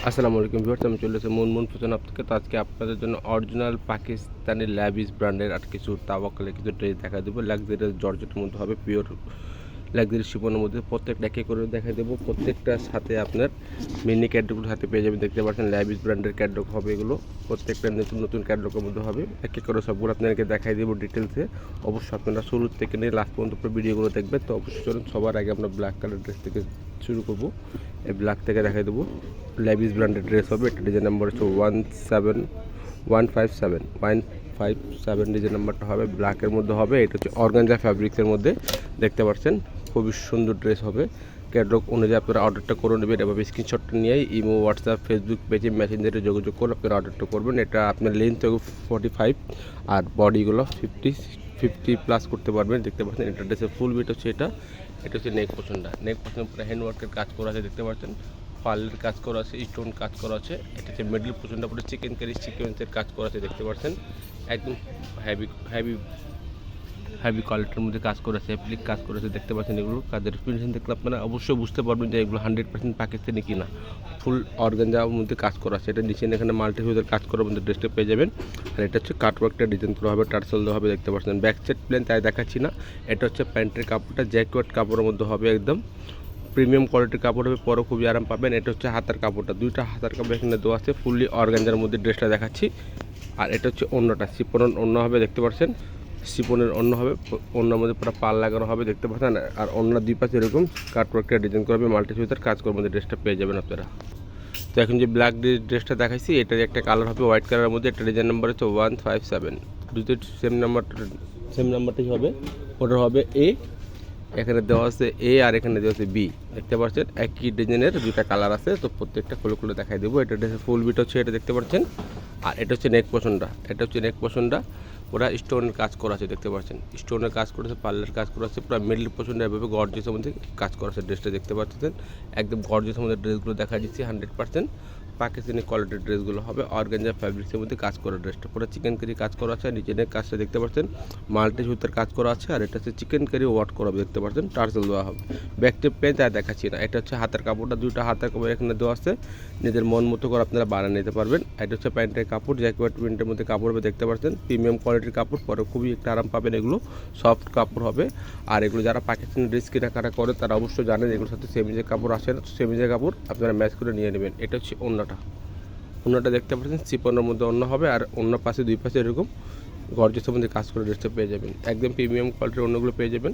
আসসালামু আলাইকুম ভিউয়ার্স, আমি চলে এসেছি মুনমুন ফ্যাশন হাব থেকে। তো আজকে আপনাদের জন্য অরিজিনাল পাকিস্তানি ল্যাভিস ব্র্যান্ডের আর কিছু তাওয়াক্কালের কিছু ড্রেস দেখা দেবো। লাক্সারিয়াস জর্জেটের মধ্যে হবে, পিওর লাক্সারি শিফনের মধ্যে। প্রত্যেকটা একে করে দেখা দেবো। প্রত্যেকটার সাথে আপনার মিনি ক্যাটলগুলোর সাথে পেয়ে যাবেন। দেখতে পাচ্ছেন ল্যাভিস ব্র্যান্ডের ক্যাটলগ হবে এগুলো। প্রত্যেকটা নতুন নতুন ক্যাটলগের মধ্যে হবে। এক এক করে সবগুলো আপনাদেরকে দেখাই দেবো ডিটেলসে। অবশ্যই আপনারা শুরু থেকে নিয়ে লাস্ট পর্যন্ত পুরো ভিডিওগুলো দেখবেন। তো অবশ্যই চলুন, সবার আগে আমরা ব্ল্যাক কালার ড্রেস থেকে শুরু করবো। এই ব্ল্যাক থেকে দেখাই দেবো। ল্যাভিস ব্র্যান্ডের ড্রেস হবে। এটা ডিজাইন নাম্বার হচ্ছে 157 ডিজাইন নাম্বারটা হবে। ব্ল্যাকের মধ্যে হবে। এটা হচ্ছে অর্গানজা ফ্যাব্রিক্সের মধ্যে। দেখতে পাচ্ছেন খুবই সুন্দর ড্রেস হবে। ক্যাটলগ অনুযায়ী আপনারা অর্ডারটা করে নেবেন। এভাবে স্ক্রিনশটটা নিয়ে ইমো, হোয়াটসঅ্যাপ, ফেসবুক পেজে, মেসেঞ্জারে যোগাযোগ করে আপনারা অর্ডারটা করবেন। এটা আপনার লেন্থ 45 আর বডিগুলো 50 প্লাস করতে পারবেন। দেখতে পাচ্ছেন এটা ড্রেসের ফুল বিট হচ্ছে এটা হচ্ছে নেক পোর্শনটা। নেক পোর্শন পুরো হ্যান্ডওয়ার্কের কাজ করা আছে। দেখতে পাচ্ছেন পার্লের কাজ করা আছে, স্টোন কাজ করা আছে। এটা হচ্ছে মিডল পোর্শনটা পুরো চিকেন কারি সিকোয়েন্সের কাজ করা আছে। দেখতে পাচ্ছেন একদম হেভি কোয়ালিটির মধ্যে কাজ করেছে, অ্যাপ্লিক কাজ করেছে। দেখতে পাচ্ছেন এগুলো কাজের ফিনিশিং দেখলে আপনারা অবশ্যই বুঝতে পারবেন যে এগুলো 100% পাকিস্তানি কিনা। ফুল অর্গানজার মধ্যে কাজ করা আছে। এটা নিচে এখানে মাল্টি হিউজের কাজ করার মধ্যে ড্রেসটা পেয়ে যাবেন। আর এটা হচ্ছে কাটওয়ার্কটা ডিজাইন করা হবে, টার্সেল দেওয়া হবে। দেখতে পাচ্ছেন ব্যাক সাইড প্লেন, তাই দেখাচ্ছি না। এটা হচ্ছে প্যান্টের কাপড়টা জ্যাকওয়ার্ড কাপড়ের মধ্যে হবে, একদম প্রিমিয়াম কোয়ালিটির কাপড় হবে, পরে খুবই আরাম পাবেন। এটা হচ্ছে হাতার কাপড়টা, দুইটা হাতার কাপড় এখানে দেওয়া আছে। ফুললি অর্গানজার মধ্যে ড্রেসটা দেখাচ্ছি। আর এটা হচ্ছে অন্যটা, শিপনের অন্য হবে। দেখতে পাচ্ছেন শিপনের অন্য হবে, অন্যর মধ্যে পুরো পাল লাগানো হবে। দেখতে পাচ্ছেন আর অন্য দুই পাশে এরকম কাটওয়ার্কটা ডিজাইন করবে, মাল্টি সুতার কাজ করবে, মধ্যে ড্রেসটা পেয়ে যাবেন আপনারা। তো এখন যে ব্ল্যাক ড্রেসটা দেখাইছি, এটার একটা কালার হবে হোয়াইট কালারের মধ্যে। একটা ডিজাইন নাম্বার হচ্ছে 157। দুটো সেম নাম্বারটাই হবে। ওটার হবে এ, এখানে দেওয়া আছে এ, আর এখানে দেওয়া আছে বি। দেখতে পাচ্ছেন একই ডিজাইনের দুইটা কালার আছে। তো প্রত্যেকটা খুলে খুলে দেখাই দেবো। এটা ফুল বিট হচ্ছে, এটা দেখতে পাচ্ছেন। আর এটা হচ্ছে নেক পোর্শনটা ওরা স্টোনের কাজ করা আছে। দেখতে পাচ্ছেন স্টোনের কাজ করেছে, পার্লের কাজ করা আছে। পুরো মিডল পোর্শনটা এভাবে গর্জিয়াসের মধ্যে কাজ করা আছে। ড্রেসটা দেখতে পাচ্ছেন একদম গর্জিয়াসের মধ্যে ড্রেসগুলো দেখা দিচ্ছি। 100% পাকিস্তানি কোয়ালিটির ড্রেসগুলো হবে। অর্গানজা ফ্যাব্রিক্সের মধ্যে কাজ করা ড্রেসটা পুরো চিকেন কারি কাজ করা আছে। নিচে কাজটা দেখতে পাচ্ছেন মাল্টি সুতার কাজ করা আছে। আর এটা হচ্ছে চিকেন কারি ওয়াট করা হবে। দেখতে পাচ্ছেন টার্সেল দেওয়া হবে। ব্যাকটে পেন তাই দেখাচ্ছি না। এটা হচ্ছে হাতের কাপড়টা, দুইটা হাতের কাপড় এখানে দেওয়া আছে। নিজের মন মতো করে আপনারা বানিয়ে নিতে পারবেন। এটা হচ্ছে প্যান্টের কাপড়, জ্যাকেট প্রিন্টের মধ্যে কাপড় হবে। দেখতে পাচ্ছেন প্রিমিয়াম কোয়ালিটির কাপড়, পরে খুবই একটা আরাম পাবেন। এগুলো সফট কাপড় হবে। আর এগুলো যারা পাকিস্তানি ড্রেস কেনাকাটা করে তারা অবশ্যই জানেন এগুলোর সাথে সেমিজের কাপড় আসে না। সেমিজের কাপড় আপনারা ম্যাচ করে নিয়ে নেবেন। এটা হচ্ছে অন্যটা দেখতে পাচ্ছেন শিপনের মধ্যে অন্য হবে। আর অন্য পাশে দুই পাশে এরকম গর্জিয়াসের মধ্যে কাজ করে ড্রেসটা পেয়ে যাবেন। একদম প্রিমিয়াম কোয়ালিটির অন্যগুলো পেয়ে যাবেন।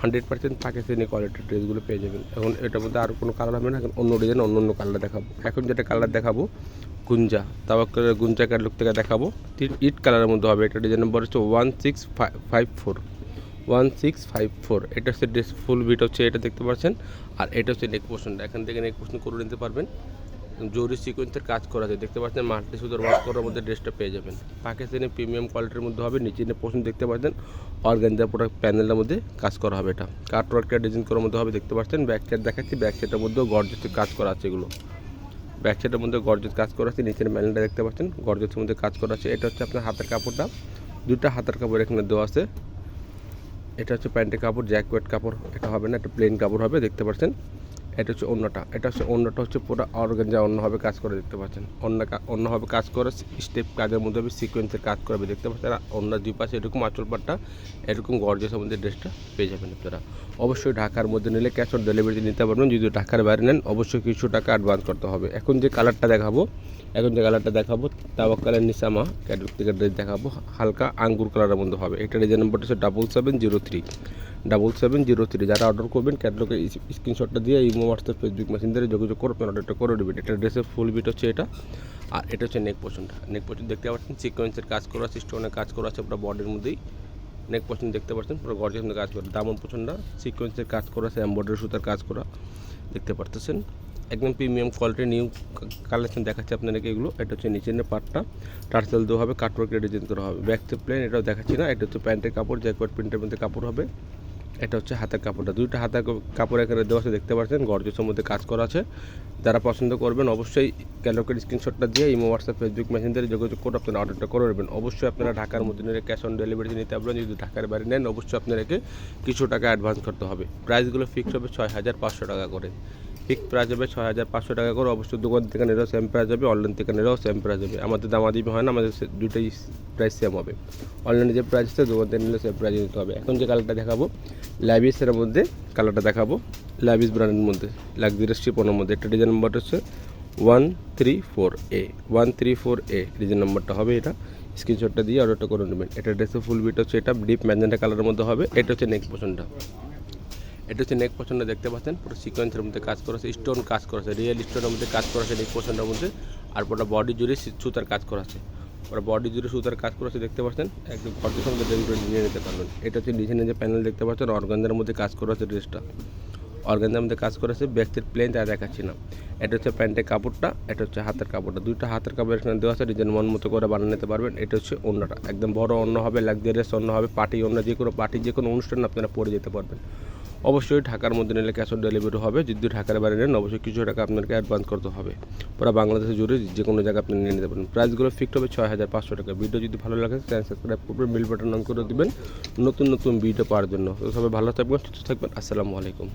100% পাকিস্তানি কোয়ালিটির ড্রেসগুলো পেয়ে যাবেন। এখন এটার মধ্যে আর কোনো কালার হবে না। এখন অন্য ডিজাইন অন্য কালার দেখাবো। এখন যেটা কালার দেখাবো গুঞ্জা, তাওয়াক্কালের গুঞ্জা ক্যাটলগ থেকে দেখাবো। ইট কালারের মধ্যে হবে। এটা ডিজাইন নাম্বার হচ্ছে 1654। এটা হচ্ছে ড্রেস ফুল বিট হচ্ছে, এটা দেখতে পাচ্ছেন। আর এটা হচ্ছে নেক পোর্শনটা, এখান থেকে নেক পোর্শন করে নিতে পারবেন। জরি সিকোয়েন্সের কাজ করা আছে। দেখতে পাচ্ছেন মাল্টি সুতার ওয়ার্ক করার মধ্যে ড্রেসটা পেয়ে যাবেন। পাকিস্তানি প্রিমিয়াম কোয়ালিটির মধ্যে হবে। নিচে পোর্শন দেখতে পাচ্ছেন অর্গানজা পুরো প্যানেলের মধ্যে কাজ করা হবে। এটা কাটওয়ার্কটা ডিজাইন করার মধ্যে হবে। দেখতে পাচ্ছেন ব্যাক সাইড দেখাচ্ছি, ব্যাক সাইডের মধ্যেও গর্জিয়াস কাজ করা আছে। এগুলো ব্যাক সাইডের মধ্যে গর্জিয়াস কাজ করা আছে। নিচের প্যানেলটা দেখতে পাচ্ছেন গর্জিয়াসের মধ্যে কাজ করা আছে। এটা হচ্ছে আপনার হাতের কাপড়টা, দুটা হাতের কাপড় এখানে দেওয়া আছে। এটা হচ্ছে প্যান্টের কাপড়, জ্যাকওয়েট কাপড় এটা হবে না, এটা প্লেন কাপড় হবে। দেখতে পাচ্ছেন এটা হচ্ছে অন্যটা হচ্ছে পুরো অর্গানজা অন্য হবে কাজ করে। দেখতে পাচ্ছেন অন্য হবে কাজ করে, স্টেপ কাজের মধ্যে হবে, সিকোয়েন্সের কাজ করবে। দেখতে পাচ্ছেন অন্য দুই পাশে এরকম আঁচল পাটটা এরকম গর্জিয়াসের মধ্যে ড্রেসটা পেয়ে যাবেন আপনারা। অবশ্যই ঢাকার মধ্যে নিলে ক্যাশ অন ডেলিভারি নিতে পারবেন। যদি ঢাকার বাইরে নেন অবশ্যই কিছু টাকা অ্যাডভান্স করতে হবে। এখন যে কালারটা দেখাবো তাওয়াক্কালের নিসামা ক্যাটলগ থেকে ড্রেস দেখাবো। হালকা আঙ্গুর কালারের মধ্যে হবে। এটা ডিজাইন নাম্বারটা হচ্ছে 7703। যারা অর্ডার করবেন ক্যাটলগের স্ক্রিনশটটা দিয়ে ইমো, হোয়াটসঅ্যাপ, ফেসবুক মেসেঞ্জারে যোগাযোগ করে আপনার অর্ডারটা করে দেবেন। এটা ড্রেসের ফুল বিট হচ্ছে এটা। আর এটা হচ্ছে নেক পোর্শনটা দেখতে পাচ্ছেন সিকোয়েন্সের কাজ করা আছে, স্টোনের কাজ করা আছে পুরো বডির মধ্যেই। নেক পোর্শন দেখতে পাচ্ছেন পুরো গর্জিয়াস কাজ করা। দামন পোর্শনটা সিকোয়েন্সের কাজ করা আছে, এমব্রয়ডারি সুতার কাজ করা দেখতে পারতেছেন। একদম প্রিমিয়াম কোয়ালিটির নিউ কালেকশন দেখাচ্ছে আপনাদেরকে এগুলো। এটা হচ্ছে নিচের পার্টটা টার্সেল দেওয়া হবে, কাটওয়ার্ক ডিজাইন করা হবে। ব্যাক থেকে প্লেন, এটাও দেখাচ্ছি না। এটা হচ্ছে প্যান্টের কাপড়, জ্যাকওয়ার্ড প্রিন্টের মধ্যে কাপড় হবে। এটা হচ্ছে হাতের কাপড়টা, দুইটা হাতের কাপড় এখানে দেওয়া আছে। দেখতে পাচ্ছেন গর্জিয়াসের মধ্যে কাজ করা আছে। যারা পছন্দ করবেন অবশ্যই ক্যাটলগের স্ক্রিনশটটা দিয়ে ইমো, হোয়াটসঅ্যাপ, ফেসবুক মেসেঞ্জারে যোগাযোগ করে আপনারা অর্ডারটা করে নেবেন। অবশ্যই আপনারা ঢাকার মধ্যে নিলে ক্যাশ অন ডেলিভারি নিতে পারবেন। যদি ঢাকার বাইরে নেন অবশ্যই আপনাদেরকে কিছু টাকা অ্যাডভান্স করতে হবে। প্রাইসগুলো ফিক্সড হবে 6500 টাকা করে। ফিক্স প্রাইস হবে 6,500 টাকা করে। অবশ্যই দোকান থেকে নিলেও সেম প্রাইস হবে, অনলাইন থেকে নিলেও সেম প্রাইস হবে। আমাদের দামাদামি হয় না, আমাদের দুটোই প্রাইস সেম হবে। অনলাইনে যে প্রাইস আছে দোকান থেকে নিলে সেম প্রাইস নিতে হবে। এখন যে কালারটা দেখাবো ল্যাভিসের মধ্যে, কালারটা দেখাবো ল্যাভিস ব্র্যান্ডের মধ্যে, লাক্সারিয়াস শিপনের মধ্যে। একটা ডিজাইন নাম্বারটা হচ্ছে 134A 134A ডিজাইন নাম্বারটা হবে। এটা স্ক্রিনশটটা দিয়ে অর্ডারটা করে নেবেন। এটা ড্রেসের ফুল বিট হচ্ছে, এটা ডিপ ম্যাজেন্টা কালারের মধ্যে হবে। এটা হচ্ছে নেক পোর্শনটা, এটা হচ্ছে নেক পোর্শনটা দেখতে পাচ্ছেন পুরো সিকোয়েন্সের মধ্যে কাজ করা আছে, স্টোন কাজ করা আছে, রিয়েল স্টোনের মধ্যে কাজ করা আছে নেক পোর্শনটার মধ্যে। আর পুরো বডি জুড়ে সুতার কাজ করা আছে, পুরো বডি জুড়ে সুতার কাজ করা আছে দেখতে পাচ্ছেন। একদম ঘরের সঙ্গে ড্রেসগুলো নিয়ে নিতে পারবেন। এটা হচ্ছে ডিজাইনের যে প্যানেল দেখতে পাচ্ছেন, অর্গানজার মধ্যে কাজ করা আছে ড্রেসটা, অর্গানজার মধ্যে কাজ করা আছে। ব্যাকসাইড প্লেন, তা দেখাচ্ছি না। এটা হচ্ছে প্যান্টের কাপড়টা, এটা হচ্ছে হাতের কাপড়টা, দুইটা হাতের কাপড় এখানে দেওয়া আছে। ডিজাইন মন মতো করে বানিয়ে নিতে পারবেন। এটা হচ্ছে ওড়নাটা, একদম বড় ওড়না হবে, লাক্সারিয়াস ওড়না হবে, পার্টি ওড়না, যে কোনো পার্টি যে কোনো অনুষ্ঠানে আপনারা পরে যেতে পারবেন। অবশ্যই ঢাকার মধ্যে নিলে ক্যাশ অন ডেলিভারি হবে। যদি ঢাকার বাইরে নেন অবশ্যই কিছু টাকা আপনাকে অ্যাডভান্স করতে হবে। পুরো বাংলাদেশে জুড়ে যে কোনো জায়গায় আপনি নিয়ে নিতে পারেন। প্রাইসগুলো ফিক্সড হবে 6,500 টাকা। ভিডিও যদি ভালো লাগে চ্যানেল সাবস্ক্রাইব করবেন, বেল বাটন অন করে দিবেন নতুন নতুন ভিডিও পাওয়ার জন্য। তো সবাই ভালো থাকবেন, সুস্থ থাকবেন। আসসালামু আলাইকুম।